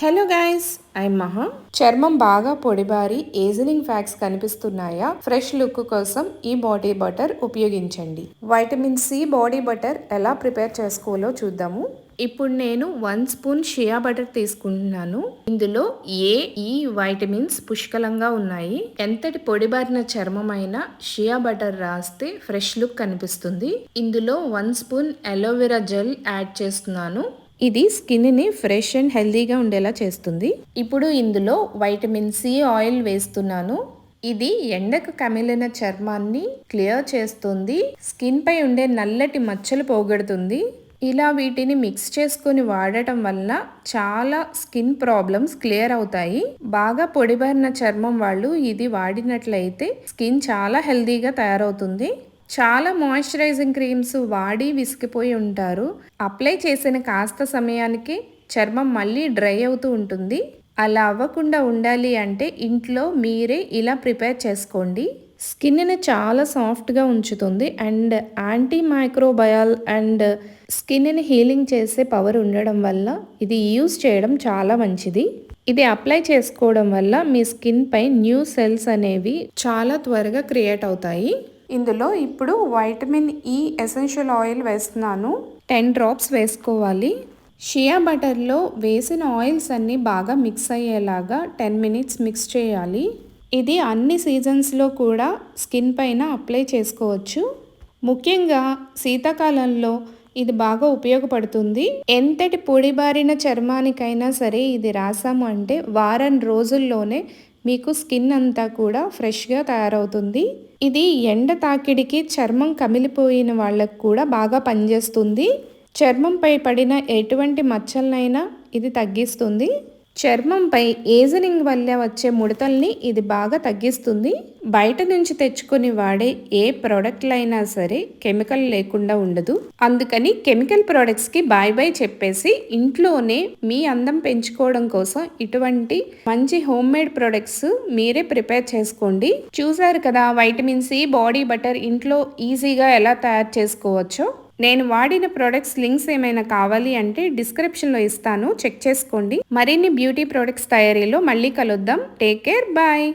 Hello guys, I'm మహా. చర్మం బాగా పొడిబారి ఏజిలింగ్ ఫ్యాక్స్ కనిపిస్తున్నాయా? ఫ్రెష్ లుక్ కోసం ఈ బాడీ బటర్ ఉపయోగించండి. వైటమిన్ సి బాడీ బటర్ ఎలా ప్రిపేర్ చేసుకోవాలో చూద్దాము. ఇప్పుడు నేను 1 స్పూన్ షియా బటర్ తీసుకుంటున్నాను. ఇందులో ఏ, ఈ వైటమిన్స్ పుష్కలంగా ఉన్నాయి. ఎంతటి పొడిబారిన చర్మం అయినా షియా బటర్ రాస్తే ఫ్రెష్ లుక్ కనిపిస్తుంది. ఇందులో 1 స్పూన్ అలోవెరా జెల్ యాడ్ చేస్తున్నాను. ఇది స్కిన్ని ఫ్రెష్ అండ్ హెల్దీగా ఉండేలా చేస్తుంది. ఇప్పుడు ఇందులో వైటమిన్ సి ఆయిల్ వేస్తున్నాను. ఇది ఎండకు కమిలిన చర్మాన్ని క్లియర్ చేస్తుంది. స్కిన్ పై ఉండే నల్లటి మచ్చలు పోగొడుతుంది. ఇలా వీటిని మిక్స్ చేసుకుని వాడటం వల్ల చాలా స్కిన్ ప్రాబ్లమ్స్ క్లియర్ అవుతాయి. బాగా పొడిబారిన చర్మం వాళ్ళు ఇది వాడినట్లయితే స్కిన్ చాలా హెల్దీగా తయారవుతుంది. చాలా మాయిశ్చరైజింగ్ క్రీమ్స్ వాడి విసిగిపోయి ఉంటారు. అప్లై చేసిన కాస్త సమయానికి చర్మం మళ్ళీ డ్రై అవుతూ ఉంటుంది. అలా అవ్వకుండా ఉండాలి అంటే ఇంట్లో మీరే ఇలా ప్రిపేర్ చేసుకోండి. స్కిన్ని చాలా సాఫ్ట్గా ఉంచుతుంది అండ్ యాంటీ మైక్రోబయల్ అండ్ స్కిన్ని హీలింగ్ చేసే పవర్ ఉండడం వల్ల ఇది యూస్ చేయడం చాలా మంచిది. ఇది అప్లై చేసుకోవడం వల్ల మీ స్కిన్ పై న్యూ సెల్స్ అనేవి చాలా త్వరగా క్రియేట్ అవుతాయి. ఇందులో ఇప్పుడు వైటమిన్ ఈ ఎసెన్షియల్ ఆయిల్ వేస్తున్నాను. 10 డ్రాప్స్ వేసుకోవాలి. షియా బటర్లో వేసిన ఆయిల్స్ అన్నీ బాగా మిక్స్ అయ్యేలాగా 10 మినిట్స్ మిక్స్ చేయాలి. ఇది అన్ని సీజన్స్లో కూడా స్కిన్ పైన అప్లై చేసుకోవచ్చు. ముఖ్యంగా శీతాకాలంలో ఇది బాగా ఉపయోగపడుతుంది. ఎంతటి పొడిబారిన చర్మానికైనా సరే ఇది రాసాము అంటే వారం రోజుల్లోనే మీకు స్కిన్ అంతా కూడా ఫ్రెష్గా తయారవుతుంది. ఇది ఎండ తాకిడికి చర్మం కమిలిపోయిన వాళ్ళకు కూడా బాగా పనిచేస్తుంది. చర్మంపై పడిన ఎటువంటి మచ్చలనైనా ఇది తగ్గిస్తుంది. చర్మంపై ఏజింగ్ వల్ల వచ్చే ముడతల్ని ఇది బాగా తగ్గిస్తుంది. బయట నుంచి తెచ్చుకొని వాడే ఏ ప్రోడక్ట్లైనా సరే కెమికల్ లేకుండా ఉండదు. అందుకని కెమికల్ ప్రోడక్ట్స్కి బాయ్ బాయ్ చెప్పేసి ఇంట్లోనే మీ అందం పెంచుకోవడం కోసం ఇటువంటి మంచి హోమ్ మేడ్ ప్రొడక్ట్స్ మీరే ప్రిపేర్ చేసుకోండి. చూసారు కదా వైటమిన్ సి బాడీ బటర్ ఇంట్లో ఈజీగా ఎలా తయారు చేసుకోవచ్చో. నేను వాడిన ప్రొడక్ట్స్ లింక్స్ ఏమైనా కావాలి అంటే డిస్క్రిప్షన్లో ఇస్తాను, చెక్ చేసుకోండి. మరిన్ని బ్యూటీ ప్రొడక్ట్స్ తయారీలో మళ్ళీ కలుద్దాం. Take care, bye.